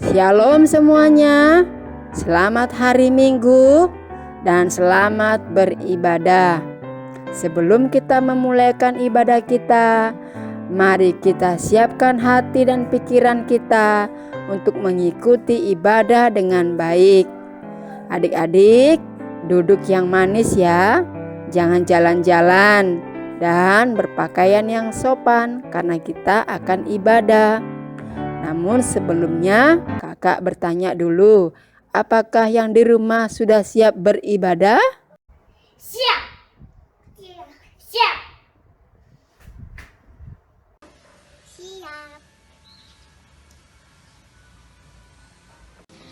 Shalom semuanya, selamat hari Minggu dan selamat beribadah. Sebelum kita memulaikan ibadah kita, mari kita siapkan hati dan pikiran kita untuk mengikuti ibadah dengan baik. Adik-adik, duduk yang manis ya, jangan jalan-jalan dan berpakaian yang sopan karena kita akan ibadah. Namun sebelumnya kakak bertanya dulu, apakah yang di rumah sudah siap beribadah? Siap. Siap. Siap.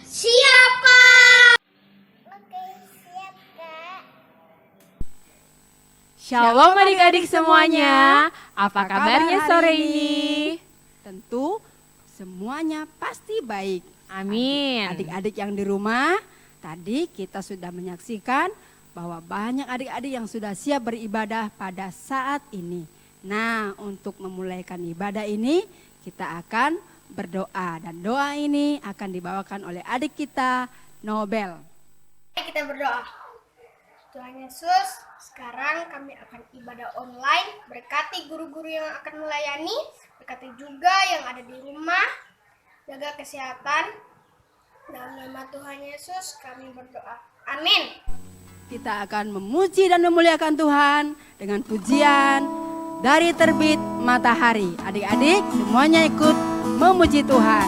Siap, Kak. Oke, siap, Kak. Shalom adik-adik semuanya, apa kabarnya sore ini? Tentu semuanya pasti baik. Amin. Adik-adik yang di rumah, tadi kita sudah menyaksikan bahwa banyak adik-adik yang sudah siap beribadah pada saat ini. Nah, untuk memulaikan ibadah ini, kita akan berdoa. Dan doa ini akan dibawakan oleh adik kita, Nobel. Mari kita berdoa. Tuhan Yesus, sekarang kami akan ibadah online. Berkati guru-guru yang akan melayani, berkati juga yang ada di rumah. Jaga kesehatan. Dalam nama Tuhan Yesus kami berdoa. Amin. Kita akan memuji dan memuliakan Tuhan dengan pujian dari terbit matahari. Adik-adik semuanya ikut memuji Tuhan.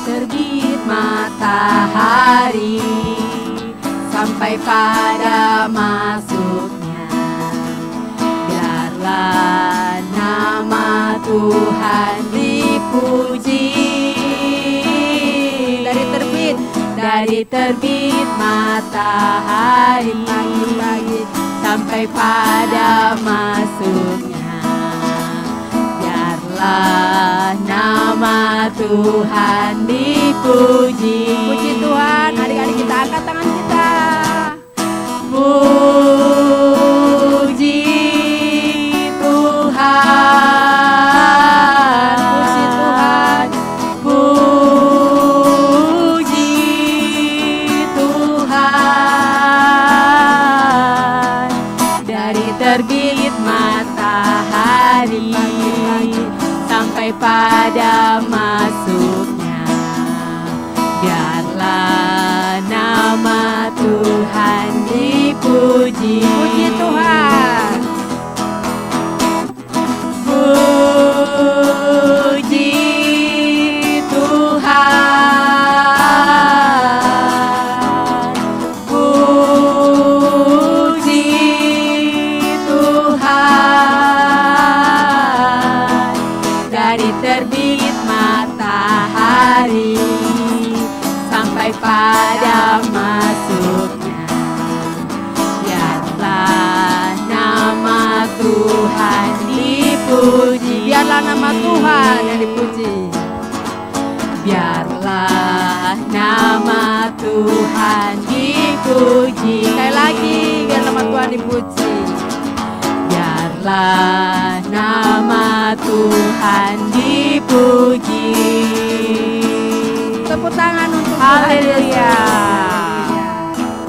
Terbit matahari sampai pada masuknya, biarlah nama Tuhan dipuji. Dari terbit matahari pagi sampai pada masuknya, biarlah nama Tuhan dipuji. Puji Tuhan, adik-adik kita angkat tangan kita. Puji Tuhan. Terbit matahari sampai pada masuknya, biarlah nama Tuhan dipuji. Puji Tuhan. Puji Tuhan. Terbit matahari sampai pada masuknya, biarlah nama Tuhan dipuji. Biarlah nama Tuhan yang dipuji. Biarlah nama Tuhan dipuji. Sekali lagi, biar nama Tuhan dipuji. Biarlah nama Tuhan dipuji. Tepuk tangan untuk Haleluya.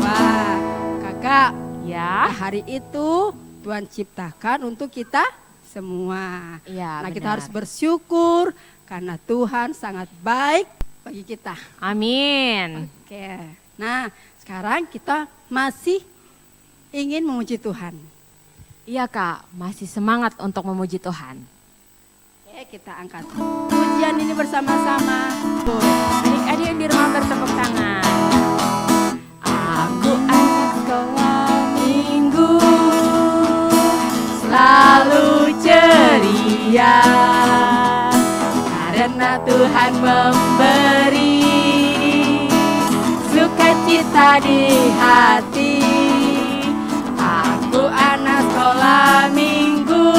Wah, kakak, Ya. hari itu Tuhan ciptakan untuk kita semua. Iya, Nah, kita benar. harus bersyukur karena Tuhan sangat baik bagi kita. Amin. Oke. Nah, sekarang kita masih ingin memuji Tuhan. Iya Kak, masih semangat untuk memuji Tuhan. Oke, kita angkat pujian ini bersama-sama. Adik-adik yang di rumah bertepuk tangan. Aku anak sekolah minggu, selalu ceria, karena Tuhan memberi sukacita di hati. Aku anak sekolah minggu,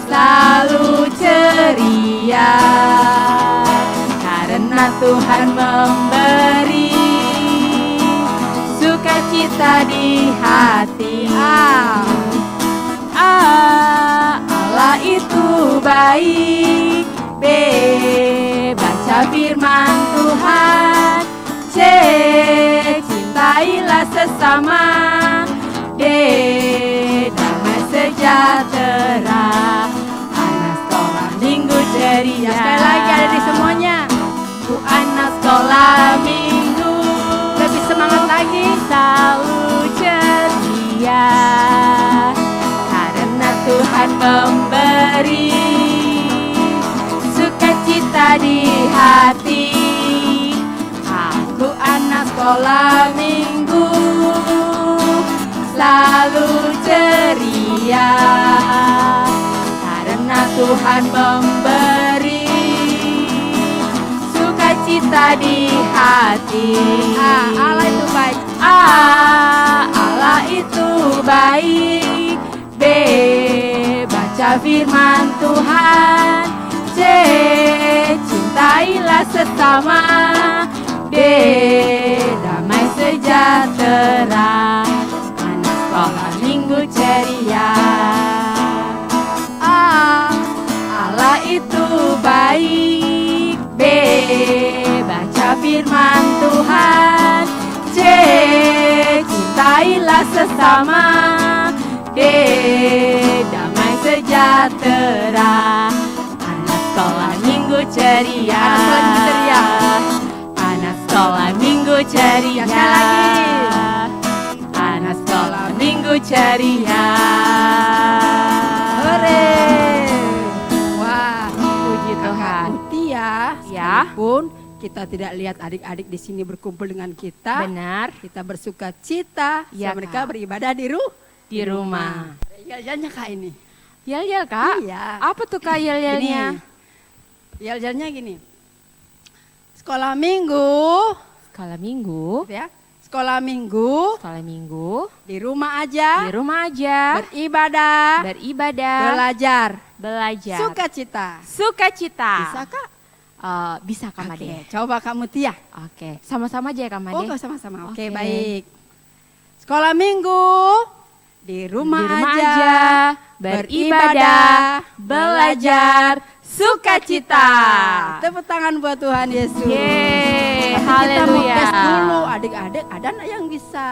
selalu ceria, karena Tuhan memberi sukacita di hati. baik. B. Baca firman Tuhan. C. Cintailah sesama. D. Damai sejahtera. Anak sekolah minggu ceria. Sekali lagi adik-adik semuanya. Ku anak sekolah minggu. Lebih semangat lagi. Selalu ceria. Karena Tuhan memberi sukacita di hati. Aku anak sekolah minggu, selalu ceria. Karena Tuhan memberi sukacita di hati. Allah itu baik. Allah itu baik. B. Baca firman Tuhan. C. Cintailah sesama. D. Damai sejahtera. Anak sekolah minggu ceria. Allah itu baik. B. Baca firman Tuhan. C. Cintailah sesama. D. Damai sejahtera. Anak sekolah minggu ceria. Anak sekolah minggu ceria. Sekali lagi. Anak sekolah minggu ceria. Hore. Wah, Puji Tuhan. Kakak Mutia, Ya. sekalipun kita tidak lihat adik-adik di sini berkumpul dengan kita. Benar. Kita bersuka cita Ya, mereka Kak. beribadah Di rumah. Yel-yelnya Kak ini. Yel-yel Kak? Iya. Apa tuh Kak yel-yelnya? Yel-yelnya gini. Sekolah minggu, Sekolah minggu. gitu ya. Sekolah minggu Sekolah minggu. di rumah aja, Di rumah aja. beribadah, Beribadah. belajar, Belajar. sukacita. Sukacita. Bisa Kak? Bisa Kak Oke, Made. coba Kak Mutia. Oke. Sama-sama aja ya Kak Made. Oh, nggak sama-sama. Oke, Oke. baik. Sekolah minggu di rumah, Di rumah aja, aja, beribadah, belajar, sukacita. Tepuk tangan buat Tuhan Yesus. Yeay, Tapi kita mau haleluya. tes dulu, adik-adik ada nggak yang bisa?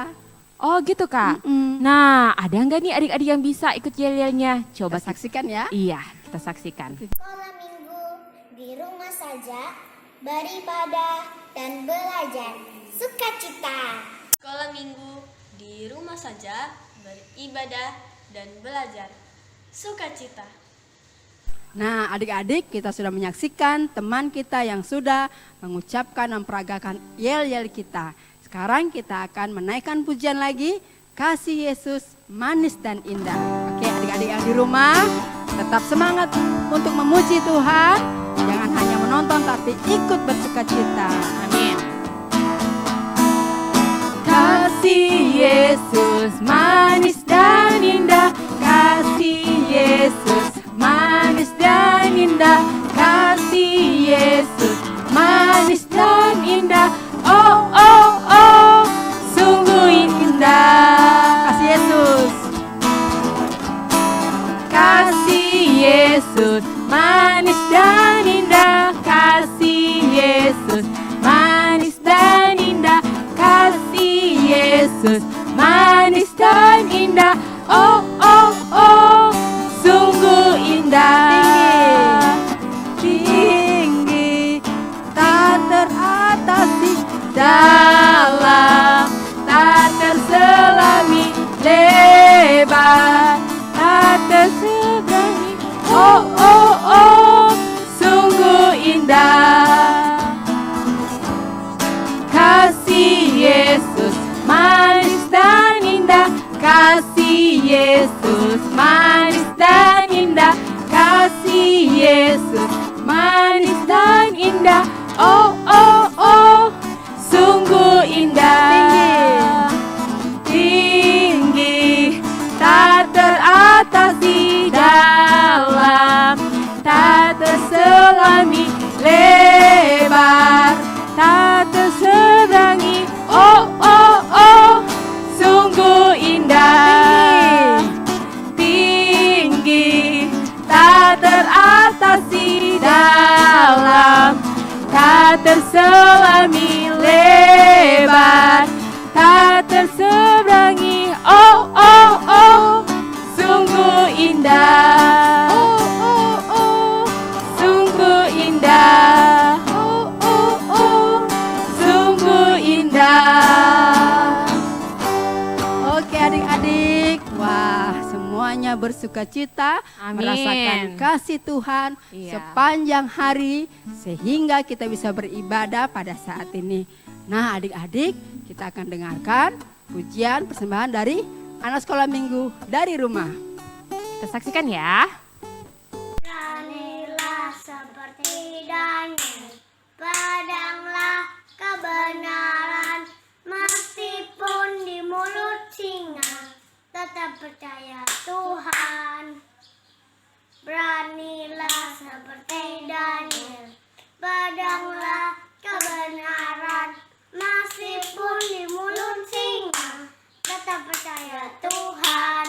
Oh gitu Kak. Mm-mm. Nah, ada nggak nih adik-adik yang bisa ikut yel-yelnya? Coba Kita saksikan ya. Iya, kita saksikan. Sekolah minggu di rumah saja, beribadah dan belajar sukacita. Sekolah minggu di rumah saja, beribadah dan belajar sukacita. Nah, adik-adik kita sudah menyaksikan teman kita yang sudah mengucapkan memperagakan yel-yel kita. Sekarang kita akan menaikkan pujian lagi, Kasih Yesus manis dan indah. Oke, adik-adik yang di rumah, tetap semangat untuk memuji Tuhan. Jangan hanya menonton tapi ikut bersukacita. Amin. Kasih Yesus manis dan indah. Kasih Yesus manis dan indah. Kasih Yesus manis dan indah. Oh, oh, oh, sungguh indah. Kasih Yesus. Kasih Yesus manis dan indah. Kasih Yesus manis dan indah. Kasih Yesus manis dan indah. Oh, oh, oh, sungguh indah. Tinggi, tak teratasi, Dalam, tak terselami, lebar, tak terseberangi. Oh, oh, oh, sungguh indah. Kasih Yesus manis dan indah. Kasih Yesus manis dan indah. Kasih tak terselami, lebar tak terseberangi. Oh, oh, oh, sungguh indah. Oh, oh, oh, sungguh indah. Oh, oh, oh, sungguh indah. Oke adik-adik, wah semuanya bersukacita Amin. merasakan kasih Tuhan Iya. sepanjang hari sehingga kita bisa beribadah pada saat ini. Nah adik-adik, kita akan dengarkan pujian persembahan dari anak sekolah minggu dari rumah. Kita saksikan ya. Beranilah seperti Daniel, padanglah kebenaran, meskipun di mulut singa, tetap percaya Tuhan. Beranilah seperti Daniel, padanglah kebenaran, meskipun di mulut singa, tetap percaya Tuhan.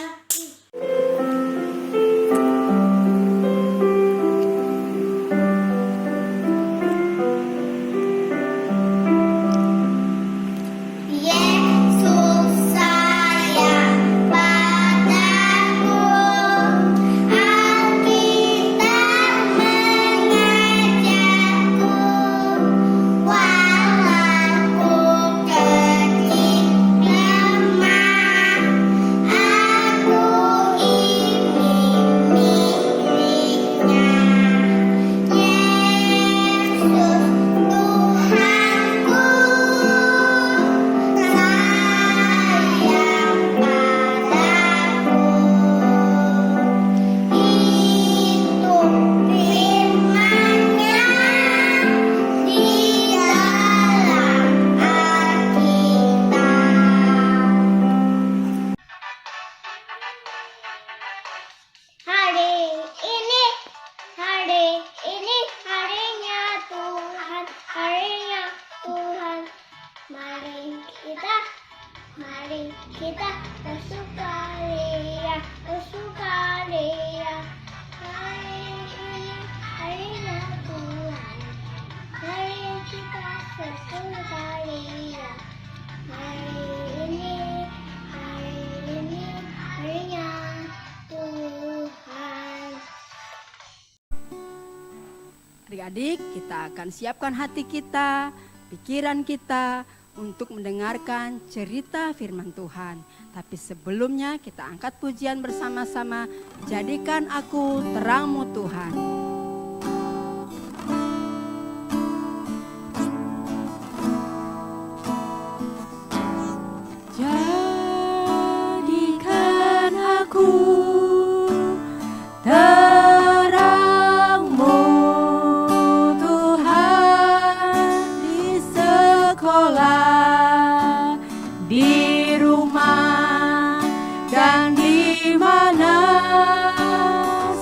Yesus sayang padaku, Alkitab mengajarku, walaupun kecil lemah, aku ini miliknya. Yesus Tuhanku, sayang padaku. Itu firman-Nya di dalam Alkitab. Hari ini harinya Tuhan, harinya Tuhan. Mari kita bersukaria. Harinya Tuhan, mari kita bersukaria. Hari ini harinya Tuhan. Adik-adik, kita akan siapkan hati kita, pikiran kita untuk mendengarkan cerita firman Tuhan. Tapi sebelumnya kita angkat pujian bersama-sama, jadikan aku terangmu Tuhan. Jadikan aku terangmu Tuhan, di sekolah, di rumah, dan di mana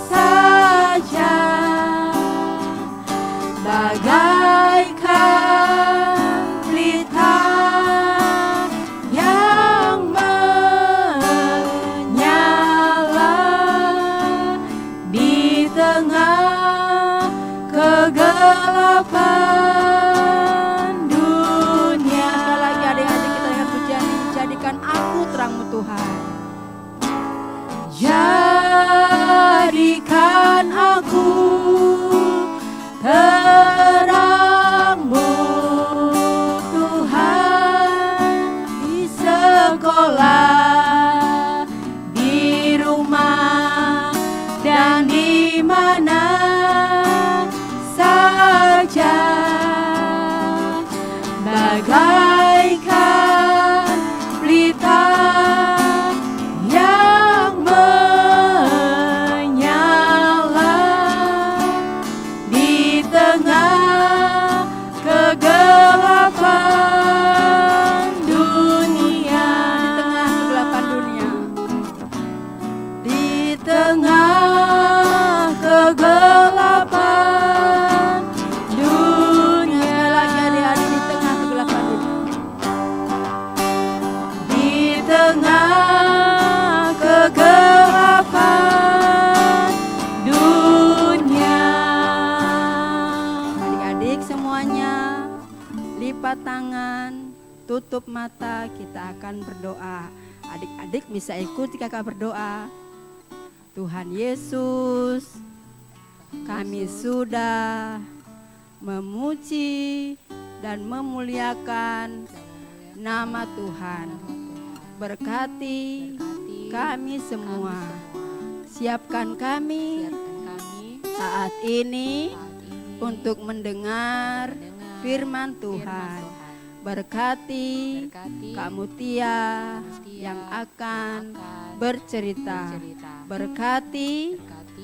saja, bagaikan pelita yang menyala di tengah kegelapan dunia. Sekali lagi adik-adik, kita dengar pujian ini, jadikan aku terangmu Tuhan. Jadikan aku terangmu Tuhan, di sekolah, di rumah, dan di mana saja, bagaikan pelita yang menyala di tengah kegelapan dunia. Di tengah kegelapan dunia. Di tengah kegelapan dunia. Sekali lagi adik-adik, di tengah kegelapan dunia. lipat tangan, tutup mata, kita akan berdoa. Adik-adik bisa ikuti kakak berdoa. Tuhan Yesus, kami sudah memuji dan memuliakan nama Tuhan. Berkati kami semua. Siapkan kami saat ini untuk mendengar firman Tuhan. Berkati Kak Mutia yang akan bercerita. Berkati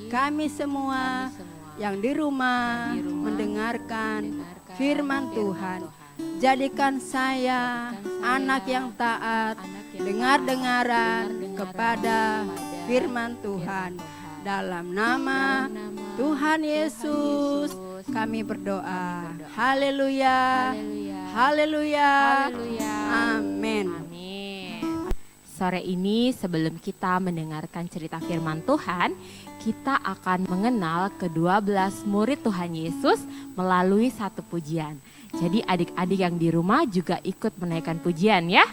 kami semua yang di rumah mendengarkan firman Tuhan. Jadikan saya anak yang taat, dengar-dengaran kepada firman Tuhan. Dalam nama Tuhan Yesus kami berdoa. Haleluya. Haleluya. Amin. Sore ini sebelum kita mendengarkan cerita firman Tuhan, kita akan mengenal ke-12 murid Tuhan Yesus melalui satu pujian. Jadi adik-adik yang di rumah juga ikut menaikkan pujian ya.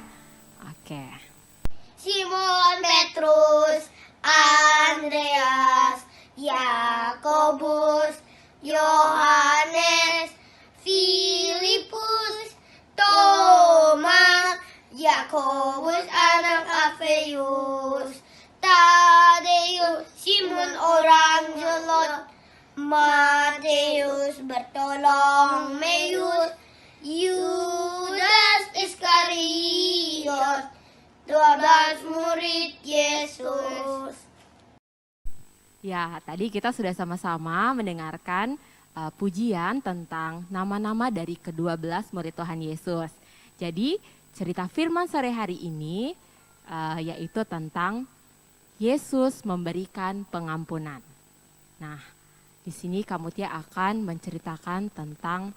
Oke. Simon Petrus, Andreas, Yakobus, Yohanes, Filipus, Thomas, Yakobus anak Alfeus, Tadeus, Simon orang Zelot, Matius, Bartolomeus, Yudas Iskariot, 12 murid Yesus. Ya, tadi kita sudah sama-sama mendengarkan pujian tentang nama-nama dari ke-12 murid Tuhan Yesus. Jadi, cerita firman sore hari ini yaitu tentang Yesus memberikan pengampunan. Nah, di sini Kak Mutia akan menceritakan tentang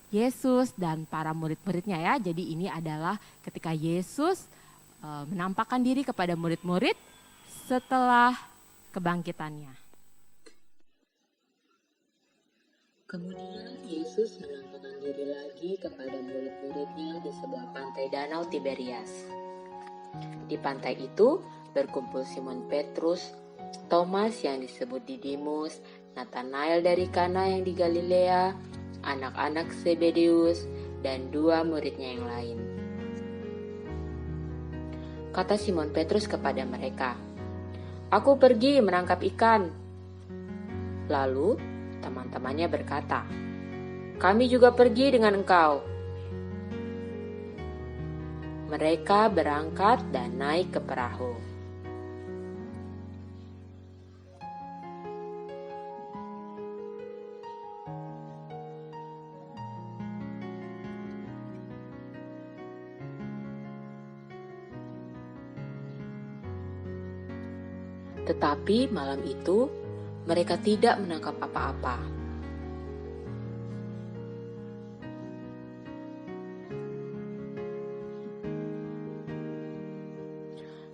Yesus dan para murid-muridnya ya. Jadi ini adalah ketika Yesus menampakkan diri kepada murid-murid setelah kebangkitannya. Kemudian Yesus menampakkan diri lagi kepada murid-muridnya di sebelah pantai Danau Tiberias. Di pantai itu berkumpul Simon Petrus, Thomas yang disebut Didimus, Nathanael dari Kana yang di Galilea, anak-anak Zebedeus, dan 2 muridnya yang lain. Kata Simon Petrus kepada mereka, "Aku pergi menangkap ikan." Lalu teman-temannya berkata, "Kami juga pergi dengan engkau." Mereka berangkat dan naik ke perahu. Tetapi malam itu mereka tidak menangkap apa-apa.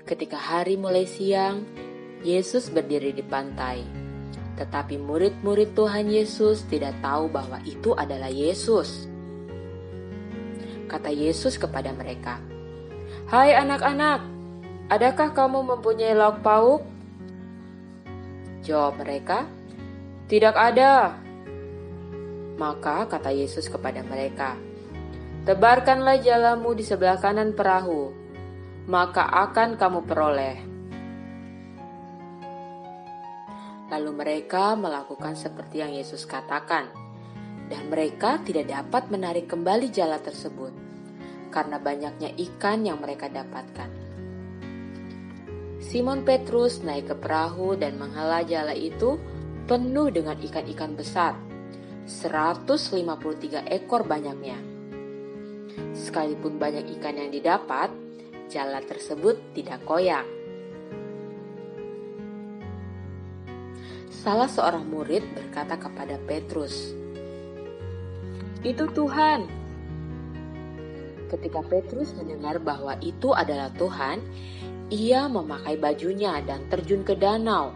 Ketika hari mulai siang, Yesus berdiri di pantai. Tetapi murid-murid Tuhan Yesus tidak tahu bahwa itu adalah Yesus. Kata Yesus kepada mereka, "Hai anak-anak, adakah kamu mempunyai lauk pauk?" Jawab mereka, "Tidak ada." Maka kata Yesus kepada mereka, "Tebarkanlah jalamu di sebelah kanan perahu, maka akan kamu peroleh." Lalu mereka melakukan seperti yang Yesus katakan, dan mereka tidak dapat menarik kembali jala tersebut, karena banyaknya ikan yang mereka dapatkan. Simon Petrus naik ke perahu dan menghela jala itu penuh dengan ikan-ikan besar, 153 ekor banyaknya. Sekalipun banyak ikan yang didapat, jala tersebut tidak koyak. Salah seorang murid berkata kepada Petrus, "Itu Tuhan." Ketika Petrus mendengar bahwa itu adalah Tuhan, ia memakai bajunya dan terjun ke danau.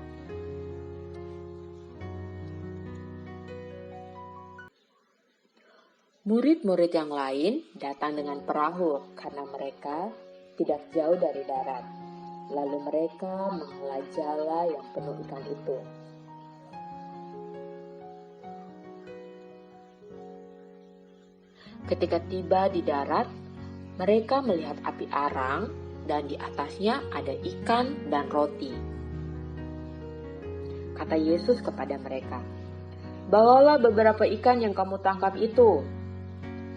Murid-murid yang lain datang dengan perahu karena mereka tidak jauh dari darat. Lalu mereka menghela jala yang penuh ikan itu. Ketika tiba di darat, mereka melihat api arang dan di atasnya ada ikan dan roti. Kata Yesus kepada mereka, "Bawalah beberapa ikan yang kamu tangkap itu.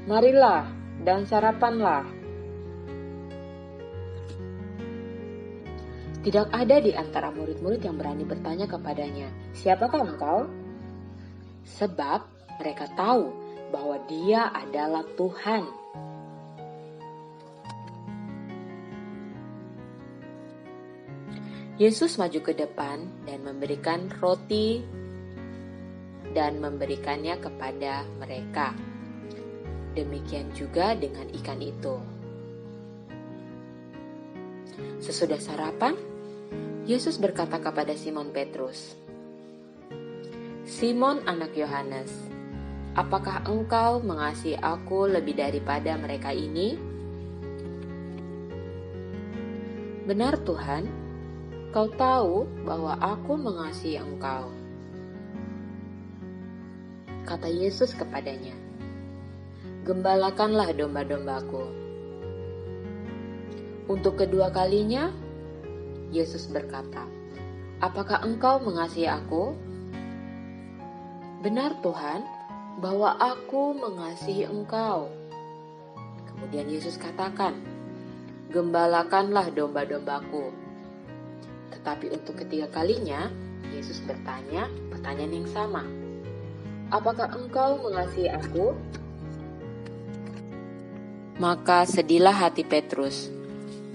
Marilah dan sarapanlah." Tidak ada di antara murid-murid yang berani bertanya kepadanya, "Siapakah engkau?" Sebab mereka tahu bahwa Dia adalah Tuhan. Yesus maju ke depan dan memberikan roti dan memberikannya kepada mereka. Demikian juga dengan ikan itu. Sesudah sarapan, Yesus berkata kepada Simon Petrus, "Simon anak Yohanes, apakah engkau mengasihi aku lebih daripada mereka ini?" "Benar Tuhan, Kau tahu bahwa aku mengasihi engkau." Kata Yesus kepadanya, "Gembalakanlah domba-dombaku." Untuk kedua kalinya, Yesus berkata, "Apakah engkau mengasihi aku?" "Benar Tuhan, bahwa aku mengasihi engkau." Kemudian Yesus katakan, "Gembalakanlah domba-dombaku." Tetapi untuk ketiga kalinya, Yesus bertanya pertanyaan yang sama, "Apakah engkau mengasihi aku?" Maka sedihlah hati Petrus,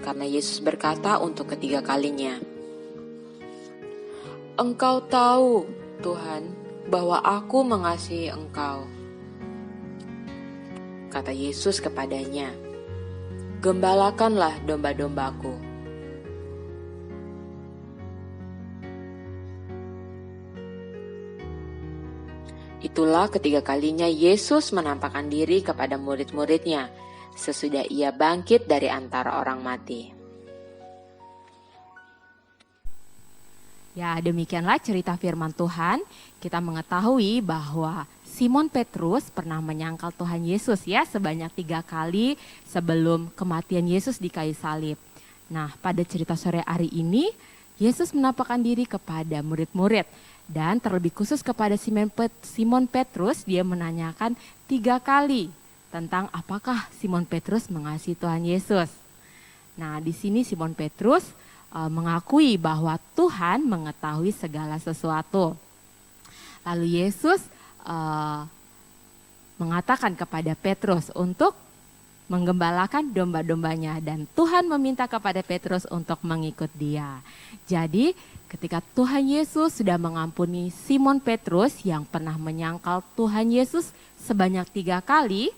karena Yesus berkata untuk ketiga kalinya, "Engkau tahu, Tuhan, bahwa aku mengasihi engkau." Kata Yesus kepadanya, "Gembalakanlah domba-dombaku." Itulah ketiga kalinya Yesus menampakkan diri kepada murid-muridnya sesudah Ia bangkit dari antara orang mati. Ya, demikianlah cerita firman Tuhan. Kita mengetahui bahwa Simon Petrus pernah menyangkal Tuhan Yesus ya sebanyak 3 kali sebelum kematian Yesus di kayu salib. Nah, pada cerita sore hari ini, Yesus menampakkan diri kepada murid-murid. Dan terlebih khusus kepada Simon Petrus, dia menanyakan 3 kali tentang apakah Simon Petrus mengasihi Tuhan Yesus. Nah, di sini Simon Petrus mengakui bahwa Tuhan mengetahui segala sesuatu. Lalu Yesus mengatakan kepada Petrus untuk menggembalakan domba-dombanya dan Tuhan meminta kepada Petrus untuk mengikut Dia. Jadi ketika Tuhan Yesus sudah mengampuni Simon Petrus yang pernah menyangkal Tuhan Yesus sebanyak 3 kali,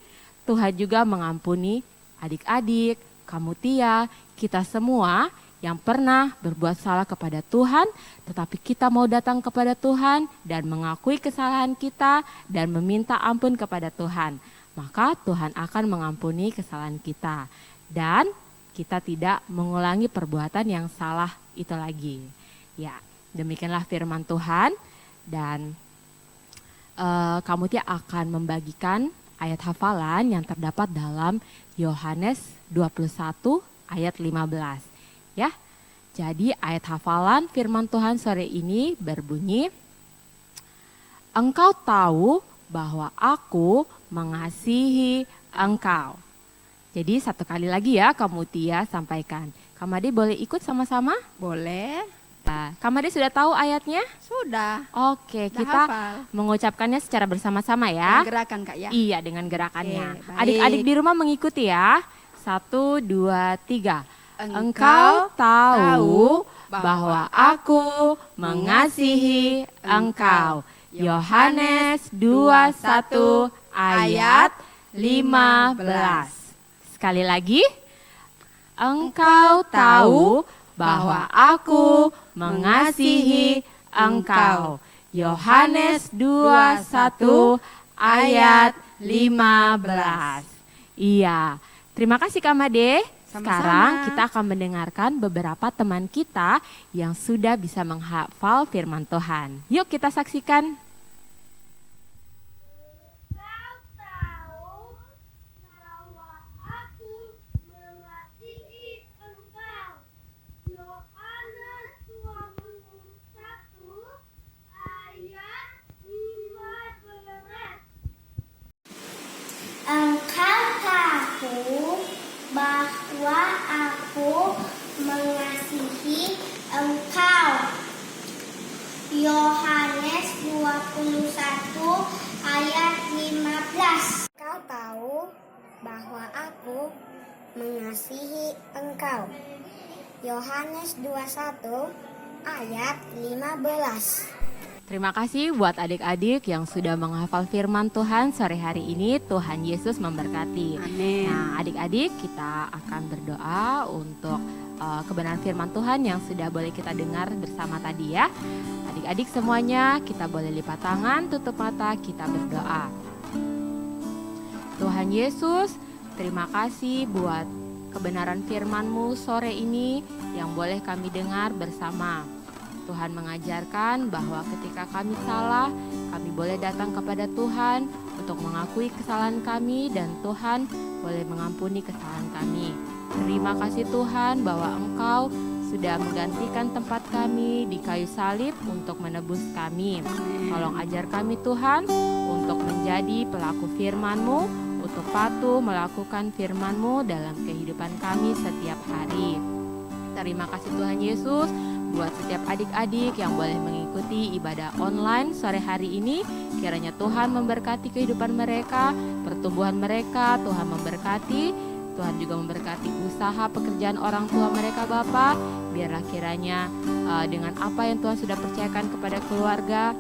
Tuhan juga mengampuni adik-adik, kamu Tia, kita semua yang pernah berbuat salah kepada Tuhan, tetapi kita mau datang kepada Tuhan dan mengakui kesalahan kita dan meminta ampun kepada Tuhan. Maka Tuhan akan mengampuni kesalahan kita dan kita tidak mengulangi perbuatan yang salah itu lagi. Ya, demikianlah firman Tuhan dan kamu Tia akan membagikan ayat hafalan yang terdapat dalam Yohanes 21 ayat 15. Ya, jadi ayat hafalan firman Tuhan sore ini berbunyi, "Engkau tahu bahwa aku mengasihi engkau." Jadi satu kali lagi ya kamu Tia sampaikan. Kamade boleh ikut sama-sama? Boleh. Nah, Kamade sudah tahu ayatnya? Sudah. Oke, Udah kita hafal. mengucapkannya secara bersama-sama ya. Dengan gerakan Kak ya. Iya, dengan gerakannya. Oke, baik. Adik-adik di rumah mengikuti ya. 1, 2, 3. Engkau Engkau tahu bahwa aku mengasihi engkau. Yohanes 21 ayat 15. Sekali lagi. Engkau tahu bahwa aku mengasihi engkau. Yohanes 21 ayat 15. Iya, terima kasih Kak Made. Sama-sama. Sekarang kita akan mendengarkan beberapa teman kita yang sudah bisa menghafal firman Tuhan. Yuk kita saksikan. Kau tahu bahwa aku mengasihi engkau. Yohanes 21 ayat 15. Engkau tahu bahwa aku mengasihi engkau. Yohanes 21 ayat 15. Kau tahu bahwa aku mengasihi engkau. Yohanes 21 ayat 15. Terima kasih buat adik-adik yang sudah menghafal firman Tuhan sore hari ini. Tuhan Yesus memberkati. Amin. Nah, adik-adik kita akan berdoa untuk kebenaran firman Tuhan yang sudah boleh kita dengar bersama tadi ya. Adik-adik semuanya kita boleh lipat tangan, tutup mata, kita berdoa. Tuhan Yesus, terima kasih buat kebenaran firman-Mu sore ini yang boleh kami dengar bersama. Tuhan mengajarkan bahwa ketika kami salah, kami boleh datang kepada Tuhan untuk mengakui kesalahan kami dan Tuhan boleh mengampuni kesalahan kami. Terima kasih Tuhan bahwa Engkau sudah menggantikan tempat kami di kayu salib untuk menebus kami. Tolong ajar kami Tuhan untuk menjadi pelaku firman-Mu, untuk patuh melakukan firman-Mu dalam kehidupan kami setiap hari. Terima kasih Tuhan Yesus buat setiap adik-adik yang boleh mengikuti ibadah online sore hari ini. Kiranya Tuhan memberkati kehidupan mereka, pertumbuhan mereka, Tuhan memberkati. Tuhan juga memberkati usaha pekerjaan orang tua mereka Bapa. Biarlah kiranya dengan apa yang Tuhan sudah percayakan kepada keluarga,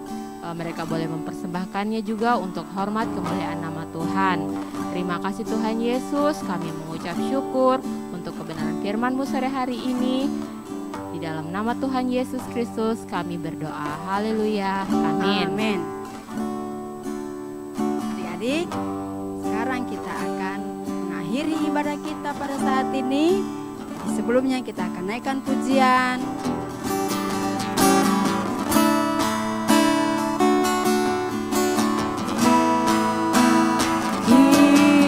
mereka boleh mempersembahkannya juga untuk hormat kemuliaan nama Tuhan. Terima kasih Tuhan Yesus, kami mengucap syukur untuk kebenaran firman-Mu sore hari ini. Di dalam nama Tuhan Yesus Kristus kami berdoa. Haleluya. Amin. Amin. Adik-adik, sekarang kita akan mengakhiri ibadah kita pada saat ini. Sebelumnya kita akan naikkan pujian.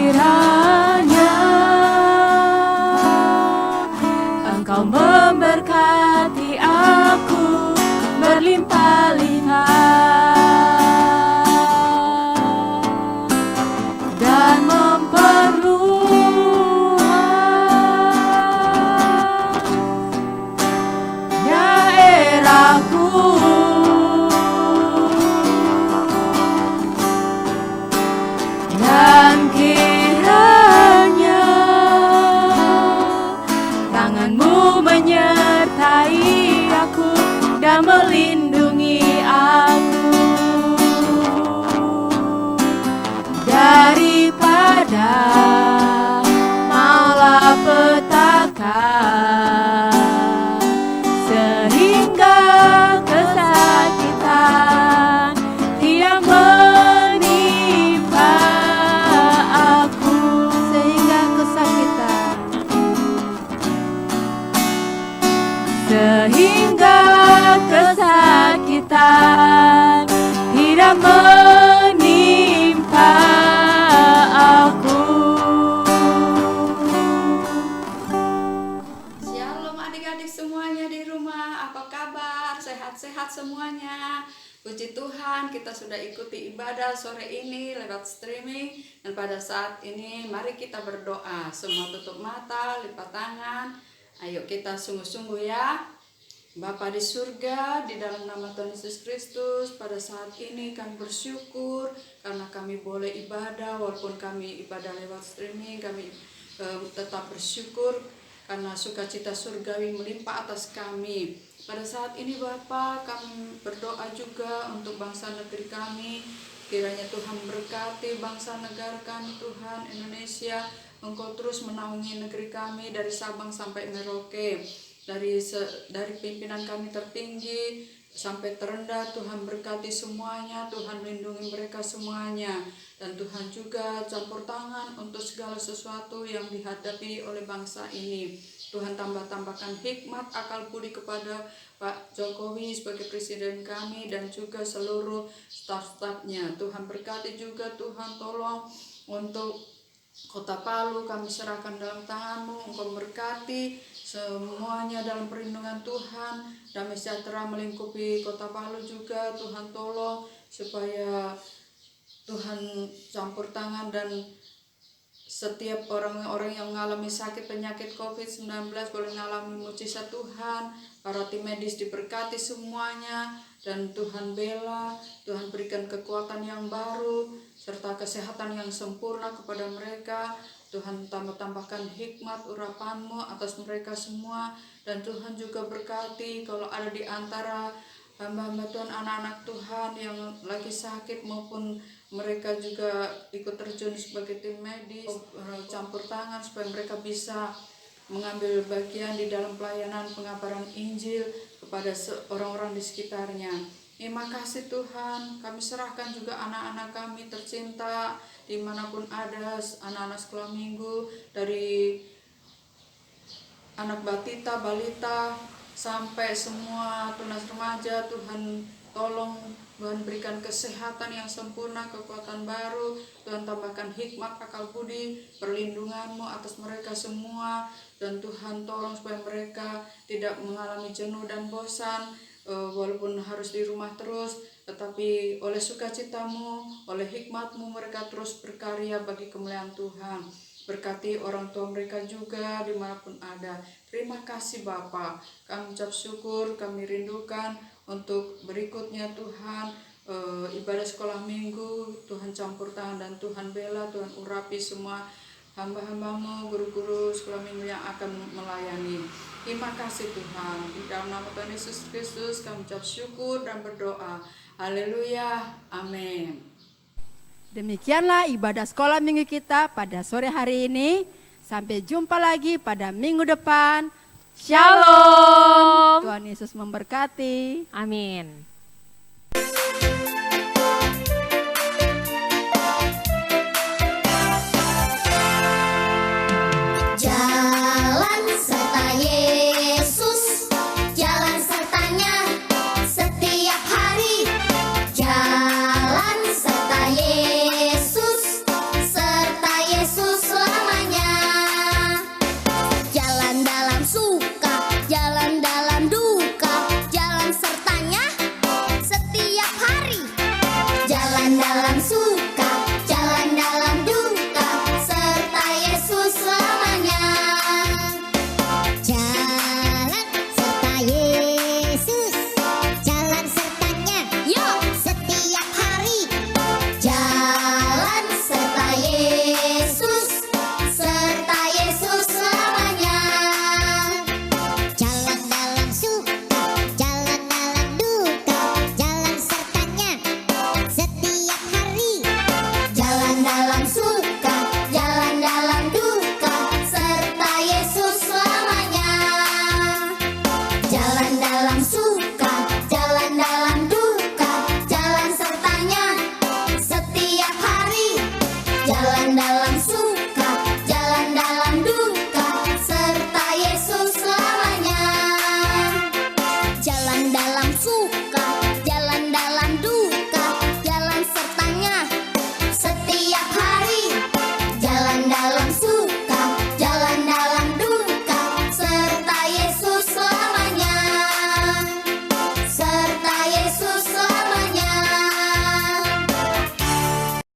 Kiranya Engkau memberkati aku berlimpah-limpah dan memperluas daerahku, dan kiranya tangan-Mu menyertai aku dan melindungi aku daripada malapetaka, sehingga kesakitan tidak menimpa aku. Sehingga kesakitan Sehingga kesakitan tidak menimpa aku. Shalom adik-adik semuanya di rumah, apa kabar? Sehat-sehat semuanya. Puji Tuhan, kita sudah ikuti ibadah sore ini lewat streaming. Dan pada saat ini mari kita berdoa. Semua tutup mata, lipat tangan. Ayo kita sungguh-sungguh ya. Bapa di surga, di dalam nama Tuhan Yesus Kristus, pada saat ini kami bersyukur karena kami boleh ibadah, walaupun kami ibadah lewat streaming, kami tetap bersyukur karena sukacita surgawi melimpah atas kami. Pada saat ini Bapa, kami berdoa juga untuk bangsa negeri kami. Kiranya Tuhan berkati bangsa negara kami, Tuhan Indonesia. Engkau terus menaungi negeri kami dari Sabang sampai Merauke. Dari pimpinan kami tertinggi sampai terendah. Tuhan berkati semuanya, Tuhan lindungi mereka semuanya. Dan Tuhan juga campur tangan untuk segala sesuatu yang dihadapi oleh bangsa ini. Tuhan tambahkan hikmat, akal budi kepada Pak Jokowi sebagai presiden kami dan juga seluruh staf-stafnya. Tuhan berkati juga, Tuhan tolong untuk Kota Palu kami serahkan dalam tangan-Mu. Engkau berkati semuanya dalam perlindungan Tuhan. Damai sejahtera melingkupi Kota Palu juga. Tuhan tolong supaya Tuhan campur tangan dan setiap orang-orang yang mengalami sakit penyakit COVID-19 boleh mengalami mujizat Tuhan. Para tim medis diberkati semuanya. Dan Tuhan bela, Tuhan berikan kekuatan yang baru, serta kesehatan yang sempurna kepada mereka. Tuhan tambahkan hikmat urapan-Mu atas mereka semua. Dan Tuhan juga berkati kalau ada di antara hamba-hamba Tuhan, anak-anak Tuhan yang lagi sakit maupun mereka juga ikut terjun sebagai tim medis, campur tangan supaya mereka bisa mengambil bagian di dalam pelayanan pengabaran Injil kepada orang-orang di sekitarnya. Terima kasih Tuhan, kami serahkan juga anak-anak kami tercinta dimanapun ada, anak-anak sekolah minggu, dari anak batita, balita, sampai semua tunas remaja. Tuhan tolong, Tuhan berikan kesehatan yang sempurna, kekuatan baru. Tuhan tambahkan hikmat, akal budi, perlindungan-Mu atas mereka semua. Dan Tuhan tolong supaya mereka tidak mengalami jenuh dan bosan, walaupun harus di rumah terus, tetapi oleh sukacita-Mu, oleh hikmat-Mu mereka terus berkarya bagi kemuliaan Tuhan. Berkati orang tua mereka juga dimanapun ada. Terima kasih Bapa, kami ucap syukur, kami rindukan untuk berikutnya Tuhan, ibadah sekolah minggu. Tuhan campur tangan dan Tuhan bela, Tuhan urapi semua hamba-hamba-Mu, guru-guru sekolah minggu yang akan melayani. Terima kasih Tuhan, di dalam nama Tuhan Yesus Kristus kami ucap syukur dan berdoa. Haleluya, amin. Demikianlah ibadah sekolah minggu kita pada sore hari ini. Sampai jumpa lagi pada minggu depan. Shalom. Tuhan Yesus memberkati. Amin. Jalan serta Yesus, jalan sertanya setiap hari. Jalan serta Yesus, serta Yesus selamanya. Jalan dalam suka, jalan dalam duka, jalan sertanya setiap hari. Jalan dalam suka.